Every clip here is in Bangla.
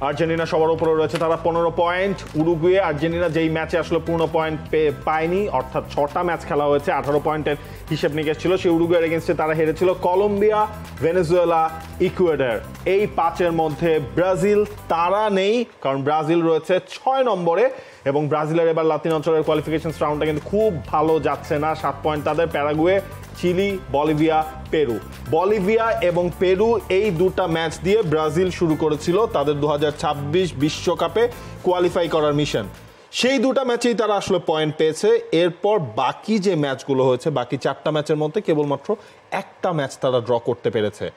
আর্জেন্টিনা সবার উপরে রয়েছে, তারা 15 পয়েন্ট। উরুগুয়ে আর্জেন্টিনা যেই ম্যাচে আসলে পূর্ণ পয়েন্ট পায়নি, অর্থাৎ 6টা ম্যাচ খেলা হয়েছে, 18 পয়েন্টের হিসেব নিকেশ ছিল, সেই উরুগুয়ের এগেনস্টে তারা হেরেছিল। কলম্বিয়া, ভেনেজুয়েলা, ইকুয়েডর, এই 5-এর মধ্যে ব্রাজিল তারা নেই, কারণ ব্রাজিল রয়েছে 6 নম্বরে এবং ব্রাজিলের এবার লাতিন অঞ্চলের কোয়ালিফিকেশন রাউন্ডটা কিন্তু খুব ভালো যাচ্ছে না। 7 পয়েন্ট তাদের। Paraguay, Chile, Bolivia, Peru. Bolivia এবং পেরু এই দুটা ম্যাচ দিয়ে ব্রাজিল শুরু করেছিল তাদের 2026 বিশ্বকাপে কোয়ালিফাই করার মিশন। সেই দুটা ম্যাচেই তারা আসলে পয়েন্ট পেয়েছে। এরপর বাকি যে ম্যাচগুলো হয়েছে, বাকি 4টা ম্যাচের মধ্যে কেবলমাত্র একটা ম্যাচ তারা ড্র করতে পেরেছে।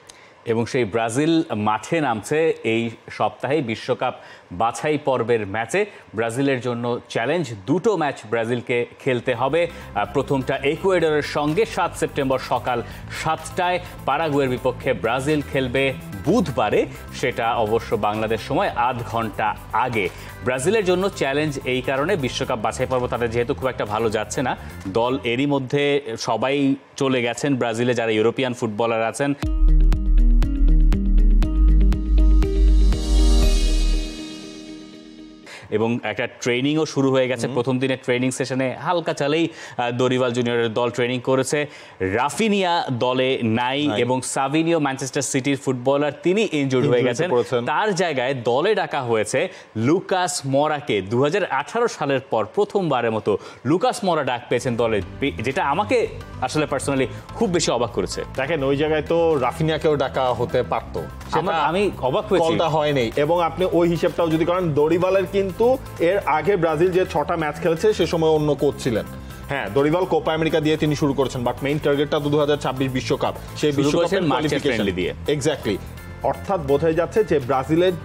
এবং সেই ব্রাজিল মাঠে নামছে এই সপ্তাহে বিশ্বকাপ বাছাই পর্বের ম্যাচে। ব্রাজিলের জন্য চ্যালেঞ্জ, দুটো ম্যাচ ব্রাজিলকে খেলতে হবে। প্রথমটা ইকুয়েডরের সঙ্গে 7 সেপ্টেম্বর সকাল 7টায়, পারাগুয়ের বিপক্ষে ব্রাজিল খেলবে বুধবারে, সেটা অবশ্য বাংলাদেশ সময় আধ ঘন্টা আগে। ব্রাজিলের জন্য চ্যালেঞ্জ এই কারণে, বিশ্বকাপ বাছাই পর্ব তাদের যেহেতু খুব একটা ভালো যাচ্ছে না, দল এরই মধ্যে সবাই চলে গেছেন ব্রাজিলে, যারা ইউরোপিয়ান ফুটবলার আছেন। এবং একটা ট্রেনিংও শুরু হয়ে গেছে। প্রথম দিনের ট্রেনিং সেশনে হালকা চালেই দরিভাল জুনিয়রের দল ট্রেনিং করেছে। রাফিনিয়া দলে নাই এবং সাভিনিও ম্যানচেস্টার সিটির ফুটবলার, তিনি ইনজুর্ড হয়ে গেছেন। তার জায়গায় দলে ডাকা হয়েছে লুকাস মোরাকে। 2018 সালের পর প্রথমবারের মতো লুকাস মোরা ডাক পেয়েছেন দলে, যেটা আমাকে আসলে পার্সোনালি খুব বেশি অবাক করেছে। দেখেন, ওই জায়গায় তো রাফিনিয়াকেও ডাকা হতে পারতো, আমি অবাক হয়েছি, কলটা হয়নি। এবং আপনি ওই হিসেবটাও যদি করেন, দরিভালের কিন্তু এর আগে ব্রাজিল যে 6টা ম্যাচ খেলেছে সে সময় অন্য কোচ ছিলেন। হ্যাঁ, দরিভাল কোপা আমেরিকা দিয়ে তিনি শুরু করেছেন, বাট মেইন টার্গেটটা 2026 বিশ্বকাপ, সেই বিশ্বকাপের কোয়ালিফিকেশন দিয়ে। এক্স্যাক্টলি, অর্থাৎ বোঝাই যাচ্ছে যে ব্রাজিলের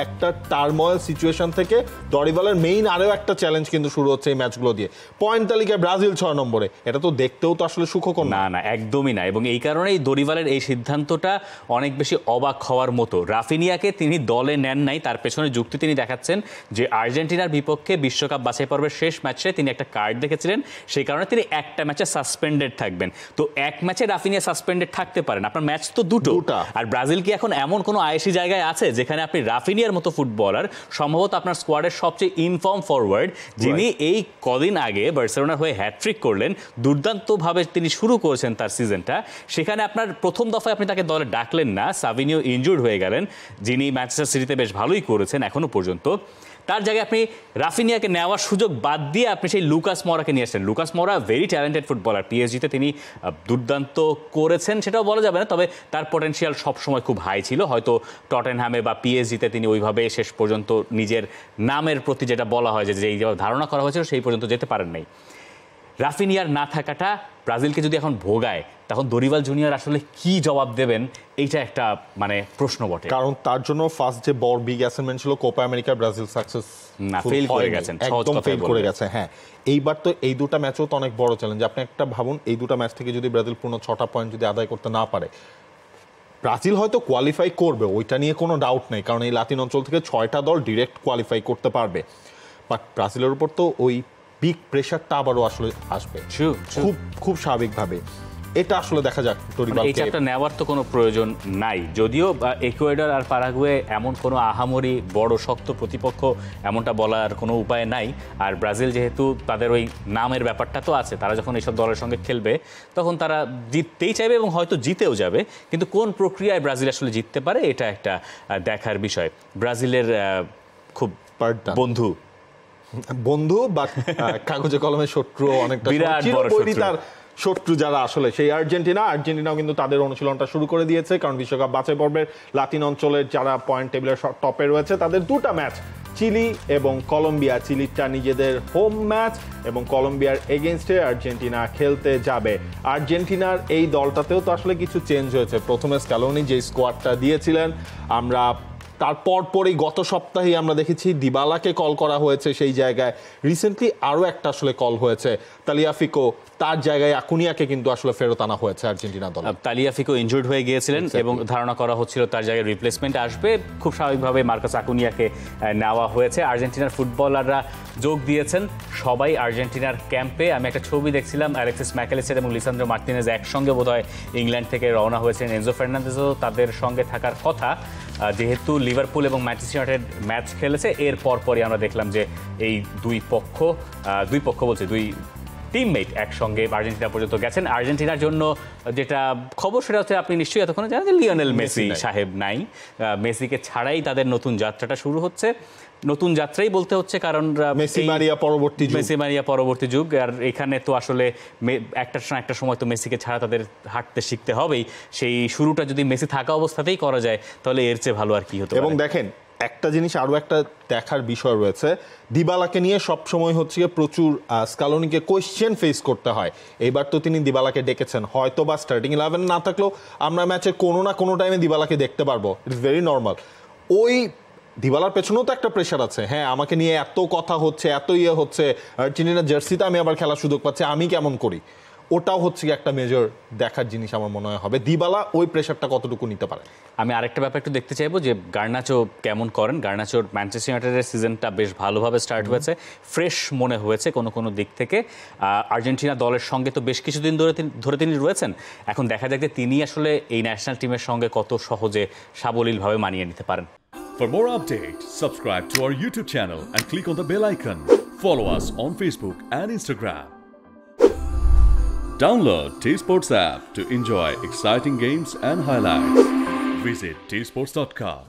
একটা টার্ময়েল সিচুয়েশন থেকে দরিভালের মেইন আরও একটা চ্যালেঞ্জ কিন্তু শুরু হচ্ছে এই ম্যাচগুলো দিয়ে। পয়েন্ট তালিকায় ব্রাজিল 6 নম্বরে, এটা তো দেখতেও তো আসলে সুখকর না, না একদমই না। এবং এই কারণেই দরিভালের এই সিদ্ধান্তটা অনেক বেশি অবাক হওয়ার মতো। রাফিনিয়াকে তিনি দলে নেন নাই, তার পেছনে যুক্তি তিনি দেখাচ্ছেন যে আর্জেন্টিনার বিপক্ষে বিশ্বকাপ বাছাই পর্বের শেষ ম্যাচে তিনি একটা কার্ড দেখেছিলেন, সেই কারণে তিনি একটা ম্যাচে সাসপেন্ডেড থাকবেন। তো এক ম্যাচে রাফিনিয়া সাসপেন্ডেড থাকতে পারেন, আপনার ম্যাচ তো দুটো। আর ব্রাজিল কি এখন এমন কোনো আয়েসি জায়গায় আছে যেখানে আপনি রাফিনিয়ার মতো ফুটবলার, সম্ভবত আপনার স্কোয়াডের সবচেয়ে ইনফর্ম ফরওয়ার্ড, যিনি এই কদিন আগে বার্সেলোনার হয়ে হ্যাটট্রিক করলেন, দুর্দান্তভাবে তিনি শুরু করেছেন তার সিজনটা, সেখানে আপনার প্রথম দফায় আপনি তাকে দলে ডাকলেন না, সাভিনিও ইনজুর্ড হয়ে গেলেন, যিনি ম্যানচেস্টার সিটিতে বেশ ভালোই করেছেন এখনো পর্যন্ত। তার জায়গায় আপনি রাফিনিয়াকে নেওয়ার সুযোগ বাদ দিয়ে আপনি সেই লুকাস মোরাকে নিয়ে আসলেন। লুকাস মোরা ভেরি ট্যালেন্টেড ফুটবলার, পিএসজিতে তিনি দুর্দান্ত করেছেন সেটাও বলা যাবে না, তবে তার পটেনশিয়াল সবসময় খুব হাই ছিল। হয়তো টটেনহ্যামে বা পিএসজিতে তিনি ওইভাবে শেষ পর্যন্ত নিজের নামের প্রতি যেটা বলা হয় যে যেই ধারণা করা হয়েছিল সেই পর্যন্ত যেতে পারেন নাই। রাফিনিয়ার না থাকাটা ব্রাজিলকে যদি এখন ভোগায়, তখন দরিভাল জুনিয়র আসলে কি জবাব দেবেন, এইটা একটা মানে প্রশ্ন বটে। কারণ তার জন্য ফার্স্ট যে বড় বিগ অ্যাসাইনমেন্ট ছিল কোপা আমেরিকা, ব্রাজিল সাকসেস না, ফেল করে গেছেন, একদম ফেল করে গেছে। হ্যাঁ, এইবার তো এই দুটা ম্যাচও তো অনেক বড় চ্যালেঞ্জ। আপনি একটা ভাবুন, এই দুটা ম্যাচ থেকে যদি ব্রাজিল পূর্ণ 6টা পয়েন্ট যদি আদায় করতে না পারে, ব্রাজিল হয়তো কোয়ালিফাই করবে, ওইটা নিয়ে কোনো ডাউট নেই, কারণ এই লাতিন অঞ্চল থেকে 6টা দল ডিরেক্ট কোয়ালিফাই করতে পারবে। বাট ব্রাজিলের উপর তো ওই বিগ প্রেশারটা আবারও আসলে আসবে, খুব খুব স্বাভাবিকভাবে। এটা আসলে দেখা যাক। এই চাপটা নেওয়ার তো কোনো প্রয়োজন নাই, যদিও ইকুয়েডর আর পারাগুয়ে এমন কোনো আহামরি বড় শক্ত প্রতিপক্ষ এমনটা বলার কোনো উপায় নাই। আর ব্রাজিল যেহেতু তাদের ওই নামের ব্যাপারটা তো আছে, তারা যখন এইসব দলের সঙ্গে খেলবে তখন তারা জিততেই চাইবে এবং হয়তো জিতেও যাবে, কিন্তু কোন প্রক্রিয়ায় ব্রাজিল আসলে জিততে পারে এটা একটা দেখার বিষয়। ব্রাজিলের খুব বন্ধু বা কাগজে কলমে শত্রু, অনেকটা বিরাট বড় শত্রু যারা আসলে সেই আর্জেন্টিনাও কিন্তু তাদের অনুশীলনটা শুরু করে দিয়েছে, কারণ বিশ্বকাপ বাছাই পর্বের লাতিন অঞ্চলের যারা পয়েন্ট টেবিলের টপে রয়েছে তাদের দুটা ম্যাচ, চিলি এবং কলম্বিয়া। চিলিটা নিজেদের হোম ম্যাচ এবং কলম্বিয়ার এগেনস্টে আর্জেন্টিনা খেলতে যাবে। আর্জেন্টিনার এই দলটাতেও তো আসলে কিছু চেঞ্জ হয়েছে। প্রথমে স্ক্যালোনি যে স্কোয়াডটা দিয়েছিলেন, আমরা তারপর পরেই গত সপ্তাহে আমরা দেখেছি দিবালাকে কল করা হয়েছে সেই জায়গায়। রিসেন্টলি আরও একটা আসলে কল হয়েছে তালিয়াফিকো, তার জায়গায় আকুনিয়াকে কিন্তু আসলে ফেরত আনা হয়েছে আর্জেন্টিনা দল। তালিয়াফিকো ইনজুর্ড হয়ে গিয়েছিলেন এবং ধারণা করা হচ্ছিল তার জায়গায় রিপ্লেসমেন্ট আসবে, খুব স্বাভাবিকভাবে মার্কাস আকুনিয়াকে নেওয়া হয়েছে। আর্জেন্টিনার ফুটবলাররা যোগ দিয়েছেন সবাই আর্জেন্টিনার ক্যাম্পে। আমি একটা ছবি দেখছিলাম, অ্যালেক্সিস ম্যাকালিস্টার এবং লিসান্দ্রো মার্টিনেজ একসঙ্গে বোধহয় ইংল্যান্ড থেকে রওনা হয়েছেন। এনজো ফার্নান্দেজও তাদের সঙ্গে থাকার কথা। যেহেতু লিভারপুল এবং ম্যানচেস্টার ইউনাইটেড ম্যাচ খেলেছে এর পরপরই আমরা দেখলাম যে এই দুই টিমমেট একসঙ্গে আর্জেন্টিনা পর্যন্ত গেছেন। আর্জেন্টিনার জন্য যেটা খবর সেটা হচ্ছে আপনি নিশ্চয়ই এতক্ষণে জানেন যে লিওনেল মেসি সাহেব নাই। মেসিকে ছাড়াই তাদের নতুন যাত্রাটা শুরু হচ্ছে। নতুন যাত্রাই বলতে হচ্ছে কারণ মেসি মারিয়া পরবর্তী যুগ। আর এখানে তো আসলে একটা সময় তো মেসিকে ছাড়া তাদের হাঁটতে শিখতে হবেই। সেই শুরুটা যদি মেসি থাকা অবস্থাতেই করা যায় তাহলে এর চেয়ে ভালো আর কি হতো। এবং দেখেন একটা জিনিস আরো একটা দেখার বিষয় রয়েছে, দিবালাকে নিয়ে সবসময় হচ্ছে প্রচুর স্কালোনিকে কোয়েশ্চেন ফেস করতে হয়। এইবার তো তিনি দিবালাকে ডেকেছেন, হয়তো বা স্টার্টিং 11 না থাকলেও আমরা ম্যাচে কোনো না কোনো টাইমে দিবালাকে দেখতে পারবো, ইটস ভেরি নর্মাল। ওই দিবালার পেছনেও তো একটা প্রেশার আছে, হ্যাঁ আমাকে নিয়ে এত কথা হচ্ছে, এত হচ্ছে, আর্জেন্টিনার জার্সিতে আমি আবার খেলার সুযোগ পাচ্ছি, আমি কেমন করি, ওটাও হচ্ছে একটা মেজর দেখার জিনিস আমার মনে হবে। দিবালা ওই প্রেশারটা কতটুকু নিতে পারে। আমি আরেকটা ব্যাপার একটু দেখতে চাইবো যে গার্নাচো কেমন করেন। গার্নাচোর ম্যানচেস্টার ইউনাইটেডের সিজনটা বেশ ভালোভাবে স্টার্ট হয়েছে, ফ্রেশ মনে হয়েছে কোনো দিক থেকে। আর্জেন্টিনা দলের সঙ্গে তো বেশ কিছুদিন ধরে তিনি রয়েছেন। এখন দেখা যাক যে তিনি আসলে এই ন্যাশনাল টিমের সঙ্গে কত সহজে সাবলীলভাবে মানিয়ে নিতে পারেন। For more updates, subscribe to our YouTube channel and click on the bell icon. Follow us on Facebook and Instagram. Download T-Sports app to enjoy exciting games and highlights. Visit tsports.com.